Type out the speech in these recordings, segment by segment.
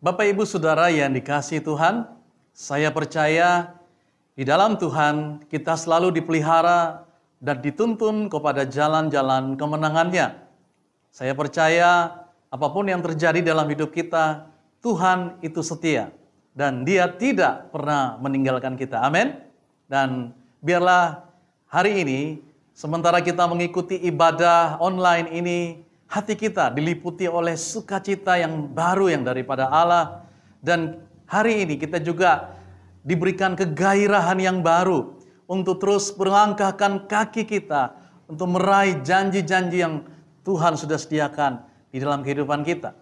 Bapak Ibu Saudara yang dikasihi Tuhan, saya percaya di dalam Tuhan kita selalu dipelihara dan dituntun kepada jalan-jalan kemenangannya. Saya percaya apapun yang terjadi dalam hidup kita, Tuhan itu setia dan Dia tidak pernah meninggalkan kita. Amin. Dan biarlah hari ini, sementara kita mengikuti ibadah online ini, hati kita diliputi oleh sukacita yang baru yang daripada Allah. Dan hari ini kita juga diberikan kegairahan yang baru untuk terus melangkahkan kaki kita untuk meraih janji-janji yang Tuhan sudah sediakan di dalam kehidupan kita.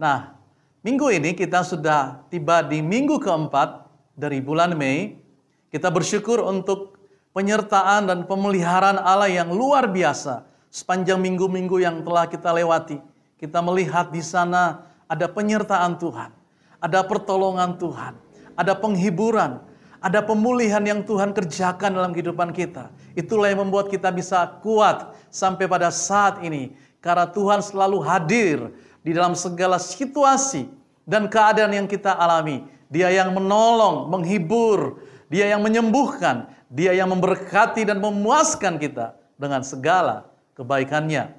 Nah, minggu ini kita sudah tiba di minggu keempat dari bulan Mei. Kita bersyukur untuk penyertaan dan pemeliharaan Allah yang luar biasa sepanjang minggu-minggu yang telah kita lewati. Kita melihat di sana ada penyertaan Tuhan, ada pertolongan Tuhan, ada penghiburan, ada pemulihan yang Tuhan kerjakan dalam kehidupan kita. Itulah yang membuat kita bisa kuat sampai pada saat ini. Karena Tuhan selalu hadir di dalam segala situasi dan keadaan yang kita alami. Dia yang menolong, menghibur, Dia yang menyembuhkan, Dia yang memberkati dan memuaskan kita dengan segala kebaikannya.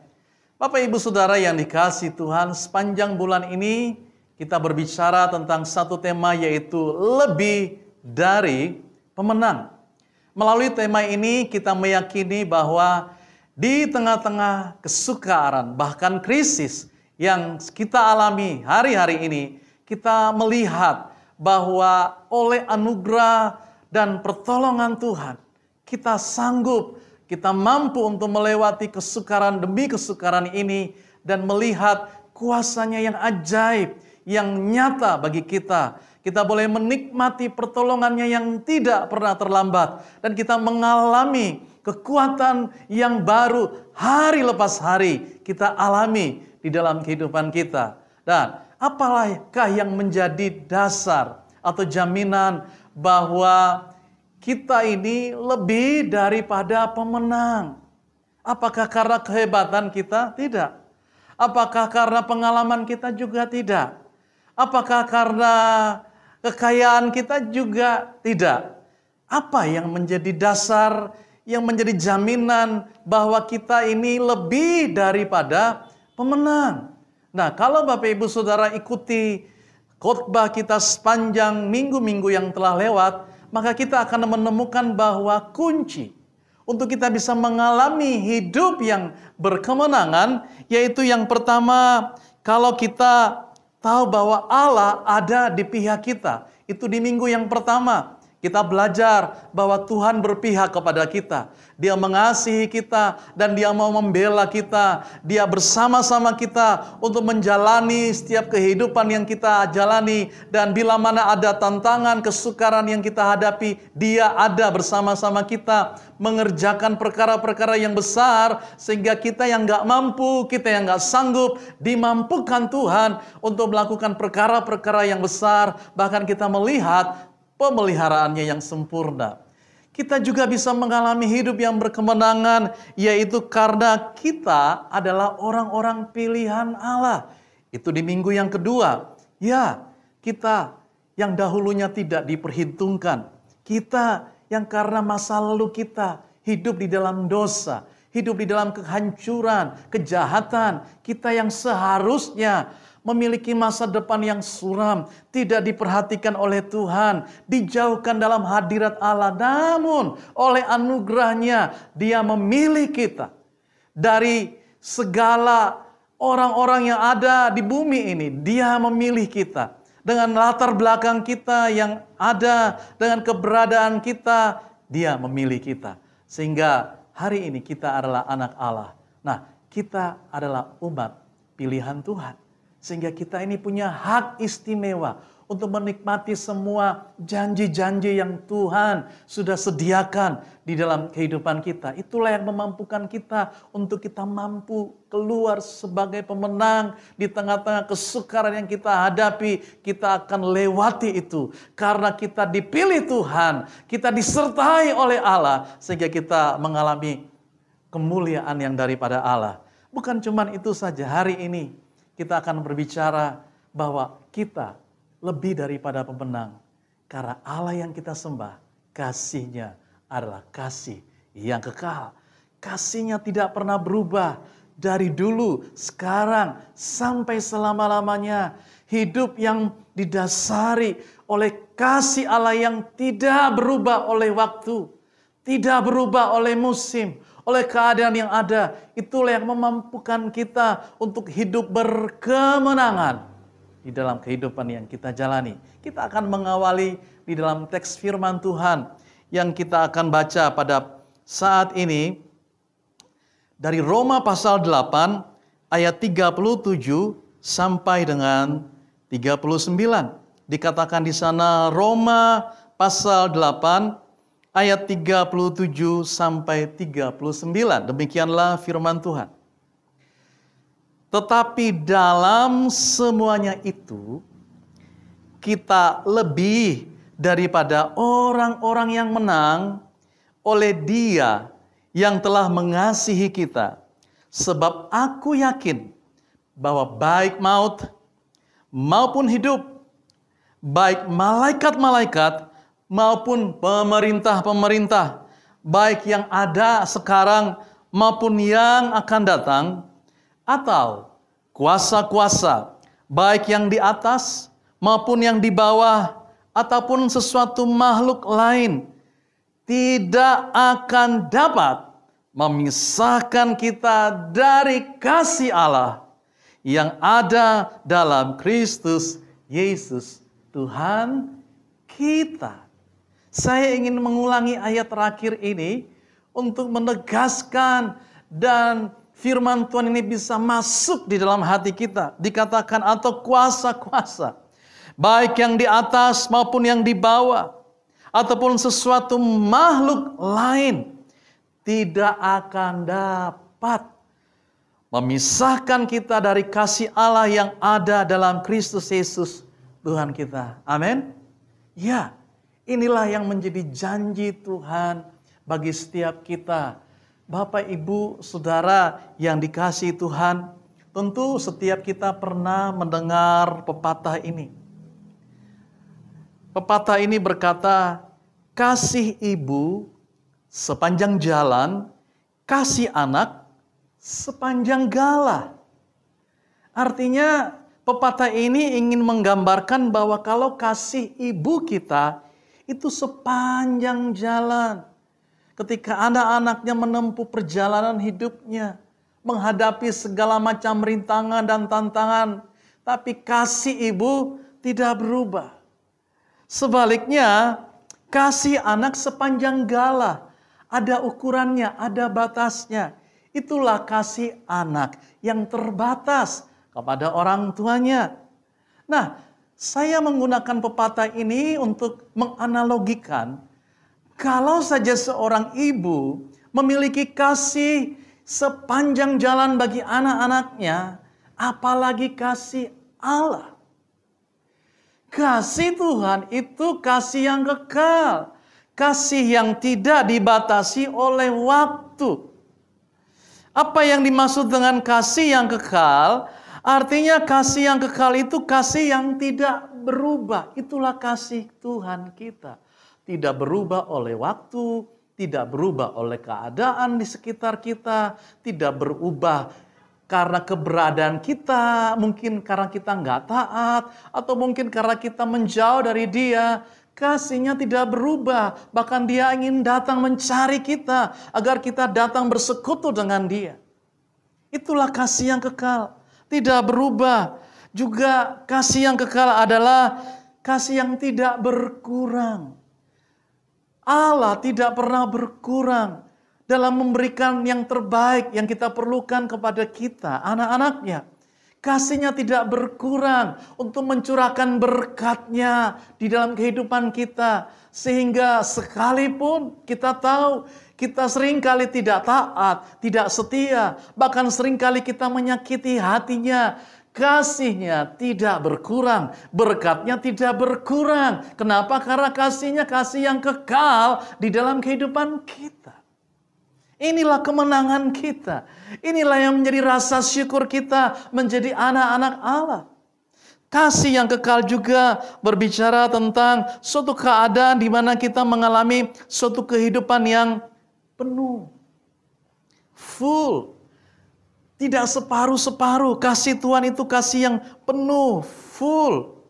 Bapak Ibu Saudara yang dikasihi Tuhan, sepanjang bulan ini kita berbicara tentang satu tema, yaitu lebih dari pemenang. Melalui tema ini kita meyakini bahwa di tengah-tengah kesukaran bahkan krisis yang kita alami hari-hari ini, kita melihat bahwa oleh anugerah dan pertolongan Tuhan, kita sanggup, kita mampu untuk melewati kesukaran demi kesukaran ini dan melihat kuasanya yang ajaib, yang nyata bagi kita. Kita boleh menikmati pertolongannya yang tidak pernah terlambat. Dan kita mengalami kekuatan yang baru hari lepas hari kita alami di dalam kehidupan kita. Dan apakah yang menjadi dasar atau jaminan bahwa kita ini lebih daripada pemenang? Apakah karena kehebatan kita? Tidak. Apakah karena pengalaman kita? Juga tidak. Apakah karena kekayaan kita? Juga tidak. Apa yang menjadi dasar, yang menjadi jaminan bahwa kita ini lebih daripada pemenang? Nah, kalau Bapak Ibu Saudara ikuti khotbah kita sepanjang minggu-minggu yang telah lewat, maka kita akan menemukan bahwa kunci untuk kita bisa mengalami hidup yang berkemenangan, yaitu yang pertama, kalau kita tahu bahwa Allah ada di pihak kita. Itu di minggu yang pertama. Kita belajar bahwa Tuhan berpihak kepada kita. Dia mengasihi kita dan Dia mau membela kita. Dia bersama-sama kita untuk menjalani setiap kehidupan yang kita jalani. Dan bila mana ada tantangan, kesukaran yang kita hadapi, Dia ada bersama-sama kita mengerjakan perkara-perkara yang besar, sehingga kita yang gak mampu, kita yang gak sanggup, dimampukan Tuhan untuk melakukan perkara-perkara yang besar. Bahkan kita melihat pemeliharaannya yang sempurna. Kita juga bisa mengalami hidup yang berkemenangan, yaitu karena kita adalah orang-orang pilihan Allah. Itu di minggu yang kedua. Ya, kita yang dahulunya tidak diperhitungkan. Kita yang karena masa lalu kita hidup di dalam dosa, hidup di dalam kehancuran, kejahatan. Kita yang seharusnya memiliki masa depan yang suram, tidak diperhatikan oleh Tuhan, dijauhkan dalam hadirat Allah. Namun oleh anugerahnya Dia memilih kita dari segala orang-orang yang ada di bumi ini. Dia memilih kita dengan latar belakang kita yang ada, dengan keberadaan kita. Dia memilih kita sehingga hari ini kita adalah anak Allah. Nah, kita adalah umat pilihan Tuhan. Sehingga kita ini punya hak istimewa untuk menikmati semua janji-janji yang Tuhan sudah sediakan di dalam kehidupan kita. Itulah yang memampukan kita untuk kita mampu keluar sebagai pemenang di tengah-tengah kesukaran yang kita hadapi. Kita akan lewati itu karena kita dipilih Tuhan, kita disertai oleh Allah, sehingga kita mengalami kemuliaan yang daripada Allah. Bukan cuma itu saja, hari ini kita akan berbicara bahwa kita lebih daripada pemenang. Karena Allah yang kita sembah, kasih-Nya adalah kasih yang kekal. Kasih-Nya tidak pernah berubah dari dulu, sekarang, sampai selama-lamanya. Hidup yang didasari oleh kasih Allah yang tidak berubah oleh waktu, tidak berubah oleh musim, oleh keadaan yang ada. Itulah yang memampukan kita untuk hidup berkemenangan di dalam kehidupan yang kita jalani. Kita akan mengawali di dalam teks firman Tuhan yang kita akan baca pada saat ini dari Roma pasal 8 ayat 37 sampai dengan 39. Dikatakan di sana Roma pasal 8 ayat 37 sampai 39. Demikianlah firman Tuhan. Tetapi dalam semuanya itu, kita lebih daripada orang-orang yang menang oleh Dia yang telah mengasihi kita. Sebab aku yakin bahwa baik maut maupun hidup, baik malaikat-malaikat maupun pemerintah-pemerintah, baik yang ada sekarang maupun yang akan datang, atau kuasa-kuasa, baik yang di atas maupun yang di bawah, ataupun sesuatu makhluk lain, tidak akan dapat memisahkan kita dari kasih Allah yang ada dalam Kristus Yesus Tuhan kita. Saya ingin mengulangi ayat terakhir ini untuk menegaskan dan firman Tuhan ini bisa masuk di dalam hati kita. Dikatakan atau kuasa-kuasa, baik yang di atas maupun yang di bawah, ataupun sesuatu makhluk lain, tidak akan dapat memisahkan kita dari kasih Allah yang ada dalam Kristus Yesus Tuhan kita. Amin. Ya, inilah yang menjadi janji Tuhan bagi setiap kita. Bapak, Ibu, Saudara yang dikasihi Tuhan, tentu setiap kita pernah mendengar pepatah ini. Pepatah ini berkata, kasih ibu sepanjang jalan, kasih anak sepanjang gala. Artinya pepatah ini ingin menggambarkan bahwa kalau kasih ibu kita itu sepanjang jalan. Ketika anak-anaknya menempuh perjalanan hidupnya, menghadapi segala macam rintangan dan tantangan, tapi kasih ibu tidak berubah. Sebaliknya, kasih anak sepanjang gala, ada ukurannya, ada batasnya. Itulah kasih anak yang terbatas kepada orang tuanya. Nah, saya menggunakan pepatah ini untuk menganalogikan, kalau saja seorang ibu memiliki kasih sepanjang jalan bagi anak-anaknya, apalagi kasih Allah. Kasih Tuhan itu kasih yang kekal. Kasih yang tidak dibatasi oleh waktu. Apa yang dimaksud dengan kasih yang kekal? Artinya kasih yang kekal itu kasih yang tidak berubah. Itulah kasih Tuhan kita. Tidak berubah oleh waktu, tidak berubah oleh keadaan di sekitar kita, tidak berubah karena keberadaan kita, mungkin karena kita nggak taat, atau mungkin karena kita menjauh dari Dia. Kasih-Nya tidak berubah, bahkan Dia ingin datang mencari kita, agar kita datang bersekutu dengan Dia. Itulah kasih yang kekal, tidak berubah. Juga kasih yang kekal adalah kasih yang tidak berkurang. Allah tidak pernah berkurang dalam memberikan yang terbaik yang kita perlukan kepada kita, anak-anaknya. Kasih-Nya tidak berkurang untuk mencurahkan berkat-Nya di dalam kehidupan kita. Sehingga sekalipun kita tahu kita seringkali tidak taat, tidak setia, bahkan seringkali kita menyakiti hati-Nya, kasih-Nya tidak berkurang, berkat-Nya tidak berkurang. Kenapa? Karena kasih-Nya kasih yang kekal di dalam kehidupan kita. Inilah kemenangan kita. Inilah yang menjadi rasa syukur kita menjadi anak-anak Allah. Kasih yang kekal juga berbicara tentang suatu keadaan di mana kita mengalami suatu kehidupan yang penuh, full. Tidak separuh-separuh. Kasih Tuhan itu kasih yang penuh, full.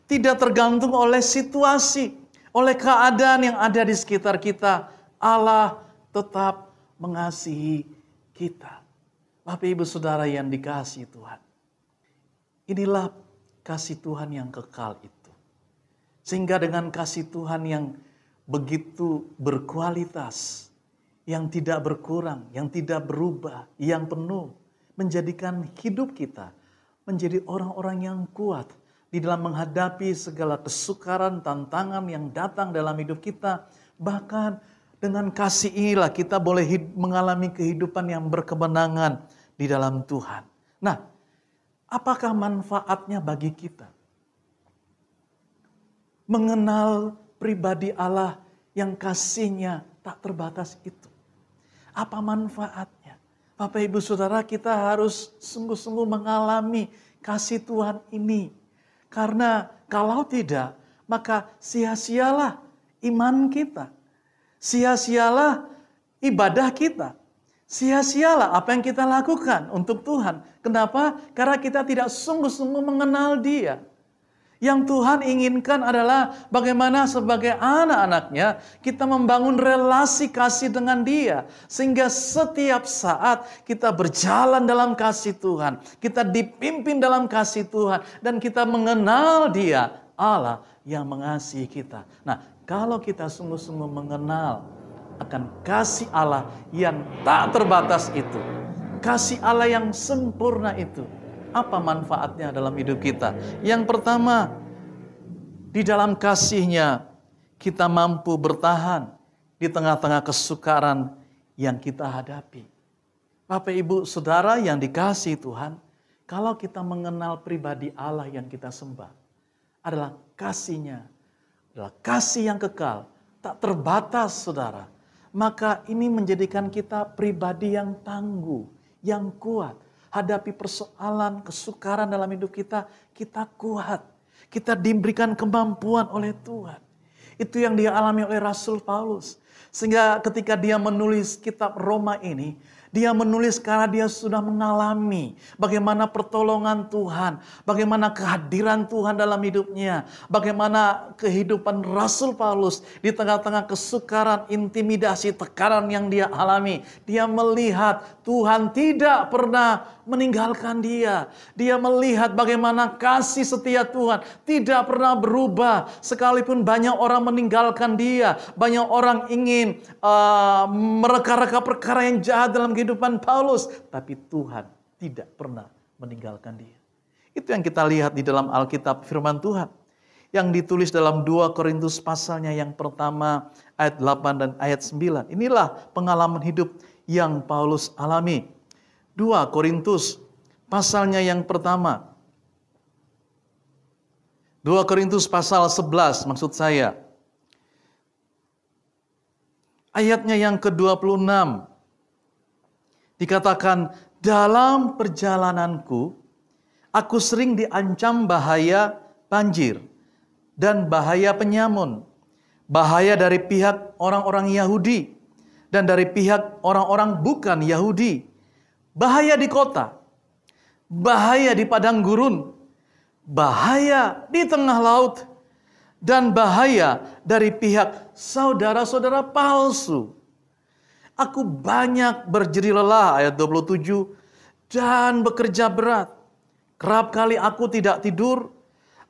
Tidak tergantung oleh situasi, oleh keadaan yang ada di sekitar kita. Allah tetap mengasihi kita. Bapak Ibu Saudara yang dikasihi Tuhan. Inilah kasih Tuhan yang kekal itu. Sehingga dengan kasih Tuhan yang begitu berkualitas, yang tidak berkurang, yang tidak berubah, yang penuh, menjadikan hidup kita menjadi orang-orang yang kuat di dalam menghadapi segala kesukaran, tantangan yang datang dalam hidup kita. Bahkan dengan kasih inilah kita boleh mengalami kehidupan yang berkemenangan di dalam Tuhan. Nah, apakah manfaatnya bagi kita? Mengenal pribadi Allah yang kasihnya tak terbatas itu. Apa manfaatnya? Bapak Ibu Saudara, kita harus sungguh-sungguh mengalami kasih Tuhan ini. Karena kalau tidak, maka sia-sialah iman kita. Sia-sialah ibadah kita. Sia-sialah apa yang kita lakukan untuk Tuhan. Kenapa? Karena kita tidak sungguh-sungguh mengenal Dia. Yang Tuhan inginkan adalah bagaimana sebagai anak-anaknya kita membangun relasi kasih dengan Dia. Sehingga setiap saat kita berjalan dalam kasih Tuhan. Kita dipimpin dalam kasih Tuhan. Dan kita mengenal Dia, Allah yang mengasihi kita. Nah, kalau kita sungguh-sungguh mengenal akan kasih Allah yang tak terbatas itu. Kasih Allah yang sempurna itu. Apa manfaatnya dalam hidup kita? Yang pertama, di dalam kasih-Nya kita mampu bertahan di tengah-tengah kesukaran yang kita hadapi. Bapak Ibu Saudara yang dikasihi Tuhan, kalau kita mengenal pribadi Allah yang kita sembah, adalah kasih-Nya, adalah kasih yang kekal, tak terbatas Saudara. Maka ini menjadikan kita pribadi yang tangguh, yang kuat. Hadapi persoalan, kesukaran dalam hidup kita, kita kuat. Kita diberikan kemampuan oleh Tuhan. Itu yang dialami oleh Rasul Paulus. Sehingga ketika dia menulis kitab Roma ini, dia menulis karena dia sudah mengalami bagaimana pertolongan Tuhan, bagaimana kehadiran Tuhan dalam hidupnya, bagaimana kehidupan Rasul Paulus di tengah-tengah kesukaran, intimidasi, tekanan yang dia alami. Dia melihat Tuhan tidak pernah meninggalkan dia. Dia melihat bagaimana kasih setia Tuhan tidak pernah berubah. Sekalipun banyak orang meninggalkan dia, banyak orang ingin mereka-reka perkara yang jahat dalam kehidupan Paulus, tapi Tuhan tidak pernah meninggalkan dia. Itu yang kita lihat di dalam Alkitab firman Tuhan yang ditulis dalam 2 Korintus pasalnya yang pertama ayat 8 dan ayat 9. Inilah pengalaman hidup yang Paulus alami. 2 Korintus pasalnya yang pertama. 2 Korintus pasal 11 maksud saya. Ayatnya yang ke-26. Dikatakan, dalam perjalananku, aku sering diancam bahaya banjir dan bahaya penyamun. Bahaya dari pihak orang-orang Yahudi dan dari pihak orang-orang bukan Yahudi. Bahaya di kota, bahaya di padang gurun, bahaya di tengah laut, dan bahaya dari pihak saudara-saudara palsu. Aku banyak berjeri lelah, ayat 27, dan bekerja berat. Kerap kali aku tidak tidur,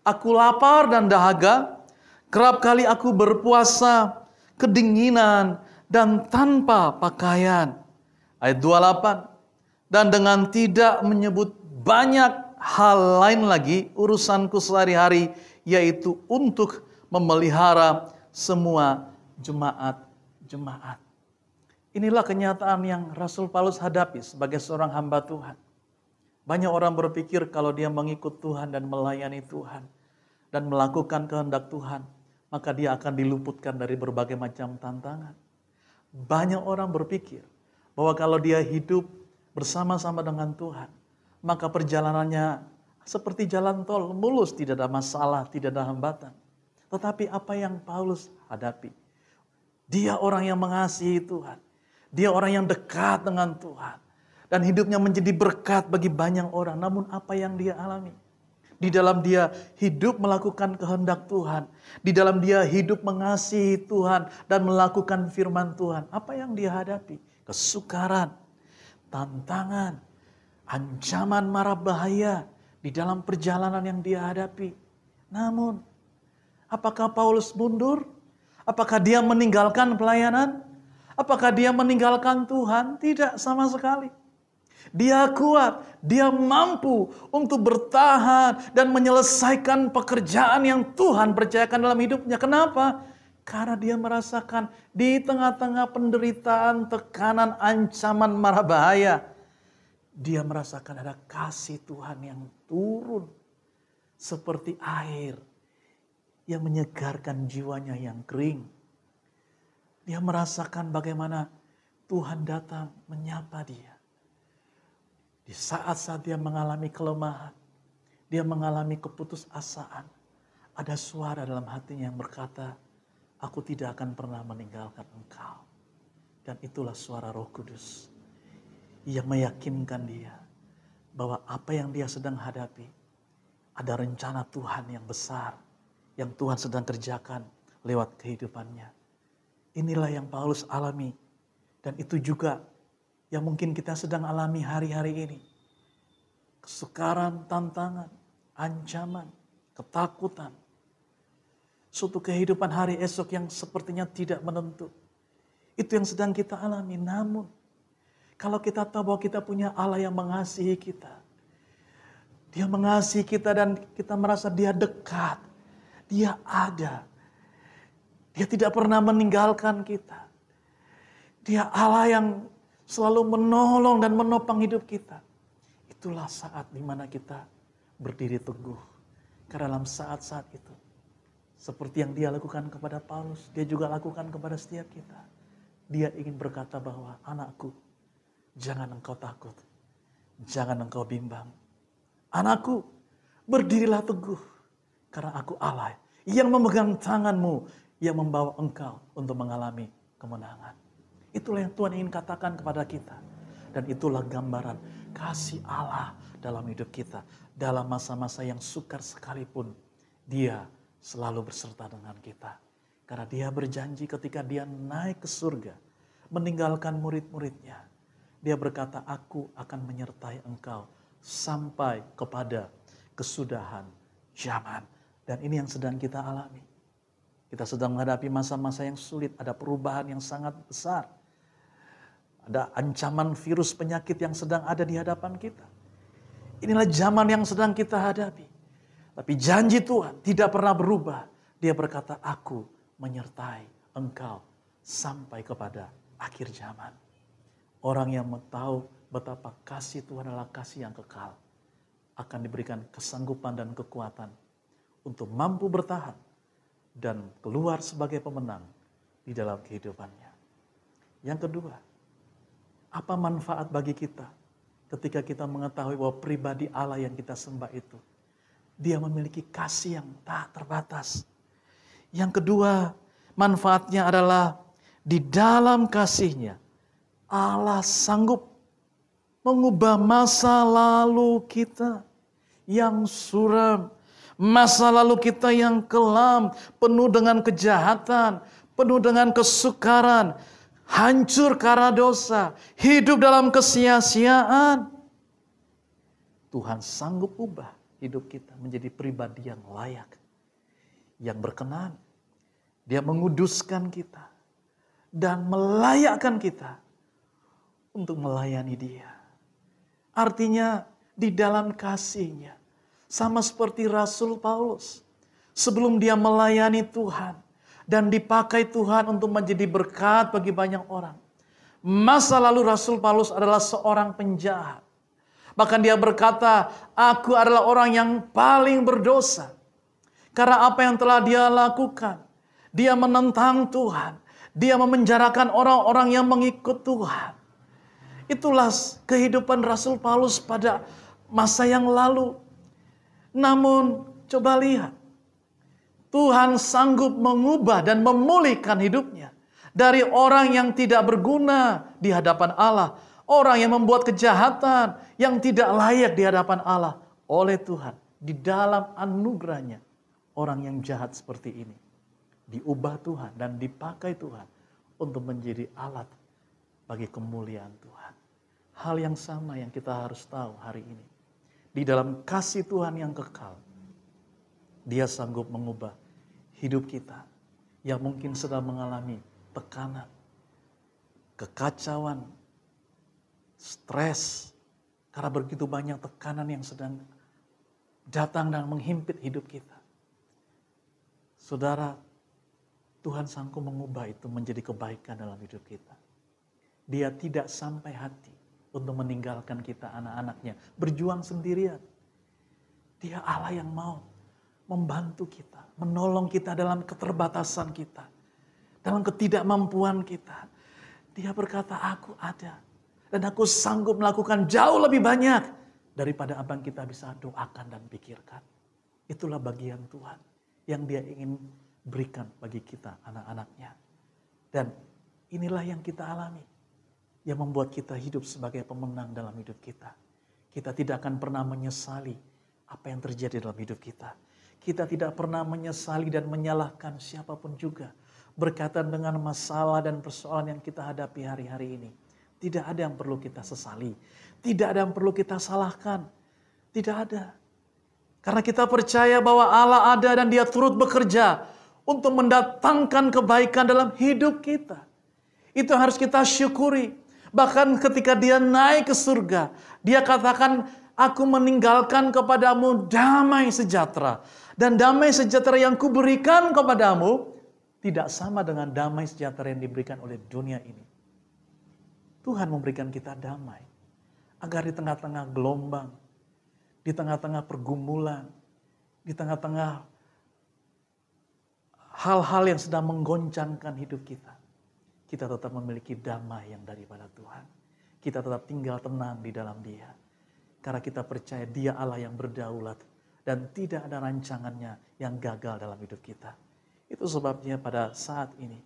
aku lapar dan dahaga. Kerap kali aku berpuasa, kedinginan, dan tanpa pakaian. Ayat 28, dan dengan tidak menyebut banyak hal lain lagi, urusanku sehari-hari, yaitu untuk memelihara semua jemaat-jemaat. Inilah kenyataan yang Rasul Paulus hadapi sebagai seorang hamba Tuhan. Banyak orang berpikir kalau dia mengikut Tuhan dan melayani Tuhan dan melakukan kehendak Tuhan, maka dia akan diluputkan dari berbagai macam tantangan. Banyak orang berpikir bahwa kalau dia hidup bersama-sama dengan Tuhan, maka perjalanannya Seperti jalan tol, mulus, tidak ada masalah, tidak ada hambatan. Tetapi apa yang Paulus hadapi? Dia orang yang mengasihi Tuhan. Dia orang yang dekat dengan Tuhan. Dan hidupnya menjadi berkat bagi banyak orang. Namun apa yang dia alami? Di dalam dia hidup melakukan kehendak Tuhan. Di dalam dia hidup mengasihi Tuhan dan melakukan firman Tuhan. Apa yang dia hadapi? Kesukaran, tantangan, ancaman mara bahaya di dalam perjalanan yang dia hadapi. Namun, apakah Paulus mundur? Apakah dia meninggalkan pelayanan? Apakah dia meninggalkan Tuhan? Tidak sama sekali. Dia kuat, dia mampu untuk bertahan dan menyelesaikan pekerjaan yang Tuhan percayakan dalam hidupnya. Kenapa? Karena dia merasakan di tengah-tengah penderitaan, tekanan, ancaman, mara bahaya. Dia merasakan ada kasih Tuhan yang turun seperti air yang menyegarkan jiwanya yang kering. Dia merasakan bagaimana Tuhan datang menyapa dia. Di saat-saat dia mengalami kelemahan, dia mengalami keputusasaan, ada suara dalam hatinya yang berkata, aku tidak akan pernah meninggalkan engkau. Dan itulah suara Roh Kudus yang meyakinkan dia bahwa apa yang dia sedang hadapi, ada rencana Tuhan yang besar, yang Tuhan sedang kerjakan lewat kehidupannya. Inilah yang Paulus alami. Dan itu juga yang mungkin kita sedang alami hari-hari ini. Kesukaran, tantangan, ancaman, ketakutan. Suatu kehidupan hari esok yang sepertinya tidak menentu. Itu yang sedang kita alami. Namun, kalau kita tahu bahwa kita punya Allah yang mengasihi kita. Dia mengasihi kita dan kita merasa dia dekat. Dia ada. Dia tidak pernah meninggalkan kita. Dia Allah yang selalu menolong dan menopang hidup kita. Itulah saat dimana kita berdiri teguh. Karena dalam saat-saat itu, seperti yang dia lakukan kepada Paulus, dia juga lakukan kepada setiap kita. Dia ingin berkata bahwa, anakku, jangan engkau takut. Jangan engkau bimbang. Anakku, berdirilah teguh. Karena aku Allah yang memegang tanganmu, yang membawa engkau untuk mengalami kemenangan. Itulah yang Tuhan ingin katakan kepada kita. Dan itulah gambaran kasih Allah dalam hidup kita. Dalam masa-masa yang sukar sekalipun, dia selalu berserta dengan kita. Karena dia berjanji ketika dia naik ke surga, meninggalkan murid-muridnya. Dia berkata, aku akan menyertai engkau sampai kepada kesudahan zaman. Dan ini yang sedang kita alami. Kita sedang menghadapi masa-masa yang sulit, ada perubahan yang sangat besar. Ada ancaman virus penyakit yang sedang ada di hadapan kita. Inilah zaman yang sedang kita hadapi. Tapi janji Tuhan tidak pernah berubah. Dia berkata, aku menyertai engkau sampai kepada akhir zaman. Orang yang tahu betapa kasih Tuhan adalah kasih yang kekal, akan diberikan kesanggupan dan kekuatan untuk mampu bertahan dan keluar sebagai pemenang di dalam kehidupannya. Yang kedua, apa manfaat bagi kita ketika kita mengetahui bahwa pribadi Allah yang kita sembah itu, dia memiliki kasih yang tak terbatas. Yang kedua, manfaatnya adalah di dalam kasihnya, Allah sanggup mengubah masa lalu kita yang suram, masa lalu kita yang kelam, penuh dengan kejahatan, penuh dengan kesukaran, hancur karena dosa, hidup dalam kesia-siaan. Tuhan sanggup ubah hidup kita menjadi pribadi yang layak, yang berkenan. Dia menguduskan kita dan melayakkan kita untuk melayani Dia. Artinya di dalam kasih-Nya, sama seperti Rasul Paulus, sebelum dia melayani Tuhan dan dipakai Tuhan untuk menjadi berkat bagi banyak orang. Masa lalu Rasul Paulus adalah seorang penjahat. Bahkan dia berkata, aku adalah orang yang paling berdosa. Karena apa yang telah dia lakukan. Dia menentang Tuhan. Dia memenjarakan orang-orang yang mengikut Tuhan. Itulah kehidupan Rasul Paulus pada masa yang lalu. Namun coba lihat, Tuhan sanggup mengubah dan memulihkan hidupnya dari orang yang tidak berguna di hadapan Allah, orang yang membuat kejahatan yang tidak layak di hadapan Allah. Oleh Tuhan, di dalam anugerahnya, orang yang jahat seperti ini diubah Tuhan dan dipakai Tuhan untuk menjadi alat bagi kemuliaan Tuhan. Hal yang sama yang kita harus tahu hari ini. Di dalam kasih Tuhan yang kekal, Dia sanggup mengubah hidup kita yang mungkin sedang mengalami tekanan, kekacauan, stres, karena begitu banyak tekanan yang sedang datang dan menghimpit hidup kita. Saudara, Tuhan sanggup mengubah itu menjadi kebaikan dalam hidup kita. Dia tidak sampai hati untuk meninggalkan kita, anak-anaknya, berjuang sendirian. Dia Allah yang mau membantu kita, menolong kita dalam keterbatasan kita, dalam ketidakmampuan kita. Dia berkata, aku ada dan aku sanggup melakukan jauh lebih banyak daripada apa yang kita bisa doakan dan pikirkan. Itulah bagian Tuhan yang Dia ingin berikan bagi kita, anak-anaknya. Dan inilah yang kita alami, yang membuat kita hidup sebagai pemenang dalam hidup kita. Kita tidak akan pernah menyesali apa yang terjadi dalam hidup kita. Kita tidak pernah menyesali dan menyalahkan siapapun juga berkaitan dengan masalah dan persoalan yang kita hadapi hari-hari ini. Tidak ada yang perlu kita sesali. Tidak ada yang perlu kita salahkan. Tidak ada. Karena kita percaya bahwa Allah ada dan Dia turut bekerja untuk mendatangkan kebaikan dalam hidup kita. Itu harus kita syukuri. Bahkan ketika Dia naik ke surga, Dia katakan, aku meninggalkan kepadamu damai sejahtera. Dan damai sejahtera yang kuberikan kepadamu tidak sama dengan damai sejahtera yang diberikan oleh dunia ini. Tuhan memberikan kita damai. Agar di tengah-tengah gelombang, di tengah-tengah pergumulan, di tengah-tengah hal-hal yang sedang menggoncangkan hidup kita, kita tetap memiliki damai yang daripada Tuhan. Kita tetap tinggal tenang di dalam Dia. Karena kita percaya Dia Allah yang berdaulat dan tidak ada rancangannya yang gagal dalam hidup kita. Itu sebabnya pada saat ini,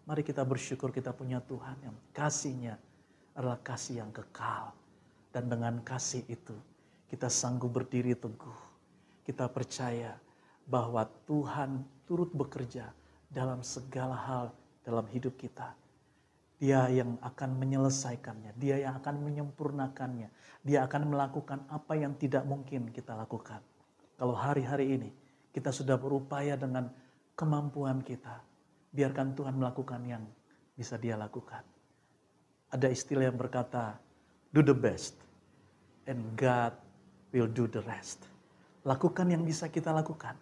mari kita bersyukur kita punya Tuhan yang kasih-Nya adalah kasih yang kekal. Dan dengan kasih itu, kita sanggup berdiri teguh. Kita percaya bahwa Tuhan turut bekerja dalam segala hal dalam hidup kita. Dia yang akan menyelesaikannya, Dia yang akan menyempurnakannya. Dia akan melakukan apa yang tidak mungkin kita lakukan. Kalau hari-hari ini kita sudah berupaya dengan kemampuan kita, biarkan Tuhan melakukan yang bisa Dia lakukan. Ada istilah yang berkata, do the best and God will do the rest. Lakukan yang bisa kita lakukan,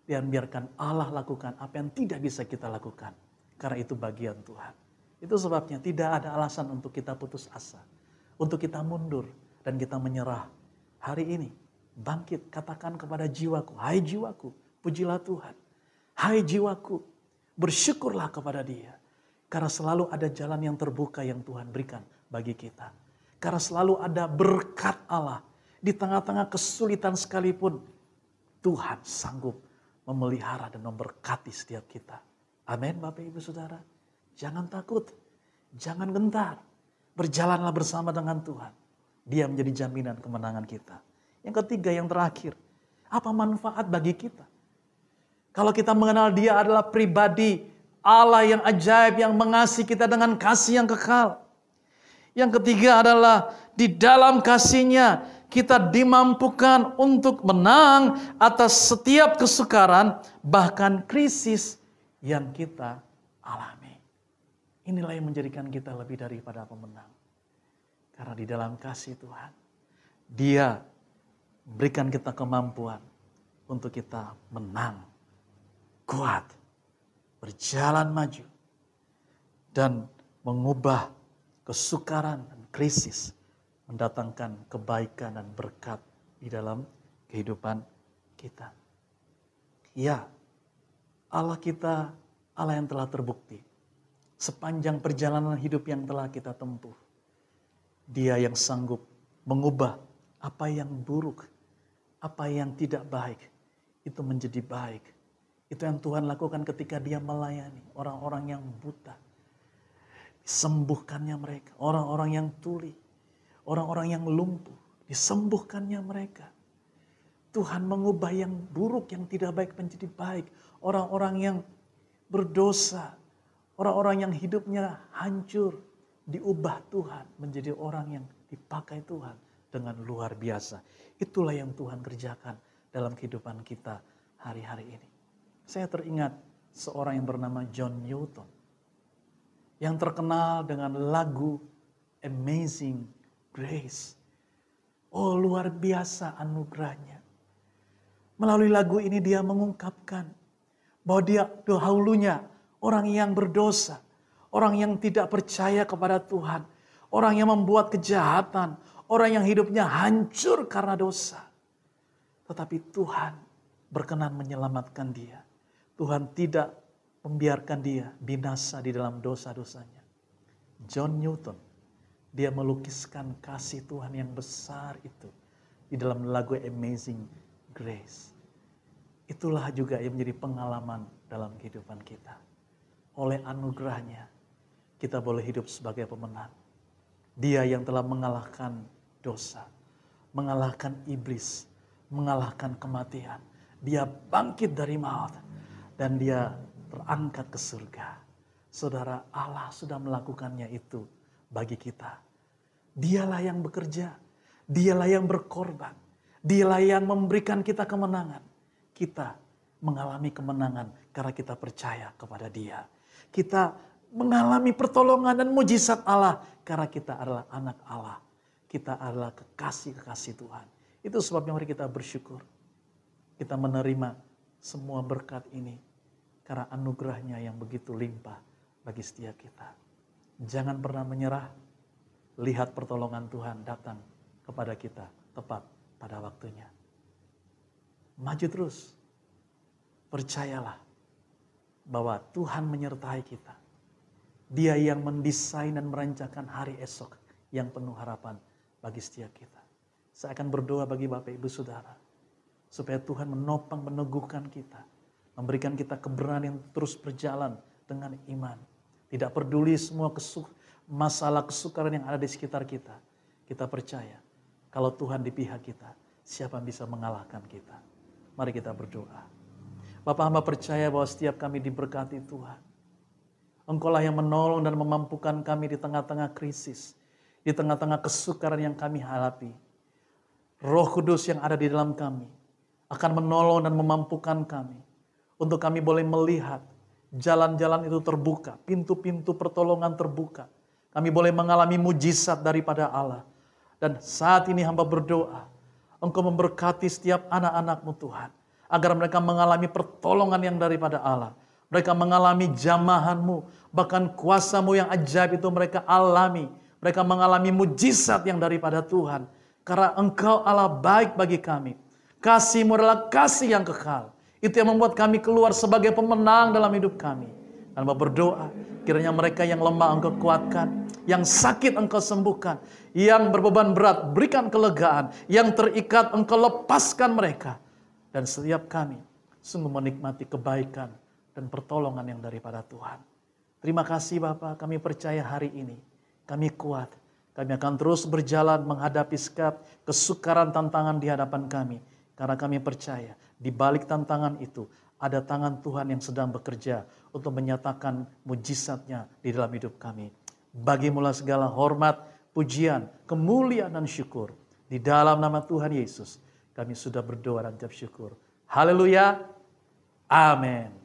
dan biarkan Allah lakukan apa yang tidak bisa kita lakukan. Karena itu bagian Tuhan. Itu sebabnya tidak ada alasan untuk kita putus asa, untuk kita mundur dan kita menyerah. Hari ini bangkit, katakan kepada jiwaku, hai jiwaku, pujilah Tuhan. Hai jiwaku, bersyukurlah kepada Dia. Karena selalu ada jalan yang terbuka yang Tuhan berikan bagi kita. Karena selalu ada berkat Allah. Di tengah-tengah kesulitan sekalipun, Tuhan sanggup memelihara dan memberkati setiap kita. Amin Bapak Ibu Saudara. Jangan takut, jangan gentar. Berjalanlah bersama dengan Tuhan. Dia menjadi jaminan kemenangan kita. Yang ketiga, yang terakhir, apa manfaat bagi kita? Kalau kita mengenal Dia adalah pribadi Allah yang ajaib, yang mengasihi kita dengan kasih yang kekal. Yang ketiga adalah di dalam kasih-Nya kita dimampukan untuk menang atas setiap kesukaran, bahkan krisis yang kita alami. Inilah yang menjadikan kita lebih daripada pemenang. Karena di dalam kasih Tuhan, Dia berikan kita kemampuan untuk kita menang, kuat, berjalan maju, dan mengubah kesukaran dan krisis, mendatangkan kebaikan dan berkat di dalam kehidupan kita. Ya, Allah kita, Allah yang telah terbukti sepanjang perjalanan hidup yang telah kita tempuh. Dia yang sanggup mengubah apa yang buruk apa yang tidak baik itu menjadi baik. Itu yang Tuhan lakukan ketika dia melayani orang-orang yang buta. Disembuhkannya mereka, orang-orang yang tuli, orang-orang yang lumpuh, disembuhkannya mereka. Tuhan mengubah yang buruk, yang tidak baik menjadi baik. Orang-orang yang berdosa, orang-orang yang hidupnya hancur, diubah Tuhan menjadi orang yang dipakai Tuhan dengan luar biasa. Itulah yang Tuhan kerjakan dalam kehidupan kita hari-hari ini. Saya teringat seorang yang bernama John Newton, yang terkenal dengan lagu Amazing Grace. Oh, luar biasa anugerahnya. Melalui lagu ini dia mengungkapkan bahwa dia dahulunya orang yang berdosa, orang yang tidak percaya kepada Tuhan, orang yang membuat kejahatan, orang yang hidupnya hancur karena dosa. Tetapi Tuhan berkenan menyelamatkan dia. Tuhan tidak membiarkan dia binasa di dalam dosa-dosanya. John Newton, dia melukiskan kasih Tuhan yang besar itu di dalam lagu Amazing Grace. Itulah juga yang menjadi pengalaman dalam kehidupan kita. Oleh anugerahnya, kita boleh hidup sebagai pemenang. Dia yang telah mengalahkan dosa, mengalahkan iblis, mengalahkan kematian. Dia bangkit dari maut dan dia terangkat ke surga. Saudara, Allah sudah melakukannya itu bagi kita. Dialah yang bekerja, dialah yang berkorban, dialah yang memberikan kita kemenangan. Kita mengalami kemenangan karena kita percaya kepada Dia. Kita mengalami pertolongan dan mujizat Allah karena kita adalah anak Allah. Kita adalah kekasih-kekasih Tuhan. Itu sebabnya mari kita bersyukur. Kita menerima semua berkat ini karena anugerahnya yang begitu limpah bagi setiap kita. Jangan pernah menyerah. Lihat pertolongan Tuhan datang kepada kita tepat pada waktunya. Maju terus. Percayalah bahwa Tuhan menyertai kita. Dia yang mendesain dan merancangkan hari esok yang penuh harapan bagi setiap kita. Saya akan berdoa bagi Bapak Ibu Saudara. Supaya Tuhan menopang, meneguhkan kita. Memberikan kita keberanian terus berjalan dengan iman. Tidak peduli semua masalah kesukaran yang ada di sekitar kita. Kita percaya kalau Tuhan di pihak kita, siapa yang bisa mengalahkan kita. Mari kita berdoa. Bapak hamba percaya bahwa setiap kami diberkati Tuhan. Engkaulah yang menolong dan memampukan kami di tengah-tengah krisis. Di tengah-tengah kesukaran yang kami hadapi. Roh Kudus yang ada di dalam kami akan menolong dan memampukan kami. Untuk kami boleh melihat jalan-jalan itu terbuka. Pintu-pintu pertolongan terbuka. Kami boleh mengalami mujizat daripada Allah. Dan saat ini hamba berdoa. Engkau memberkati setiap anak-anak-Mu Tuhan. Agar mereka mengalami pertolongan yang daripada Allah. Mereka mengalami jamahan-Mu. Bahkan kuasa-Mu yang ajaib itu mereka alami. Mereka mengalami mujizat yang daripada Tuhan. Karena Engkau Allah baik bagi kami. Kasih-Mu adalah kasih yang kekal. Itu yang membuat kami keluar sebagai pemenang dalam hidup kami. Dan berdoa, kiranya mereka yang lemah Engkau kuatkan. Yang sakit Engkau sembuhkan. Yang berbeban berat berikan kelegaan. Yang terikat Engkau lepaskan mereka. Dan setiap kami sungguh menikmati kebaikan dan pertolongan yang daripada Tuhan. Terima kasih Bapa, kami percaya hari ini. Kami kuat. Kami akan terus berjalan menghadapi setiap kesukaran tantangan di hadapan kami. Karena kami percaya di balik tantangan itu ada tangan Tuhan yang sedang bekerja untuk menyatakan mujizatnya di dalam hidup kami. Bagimulah segala hormat, pujian, kemuliaan dan syukur. Di dalam nama Tuhan Yesus kami sudah berdoa dan ucap syukur. Haleluya. Amin.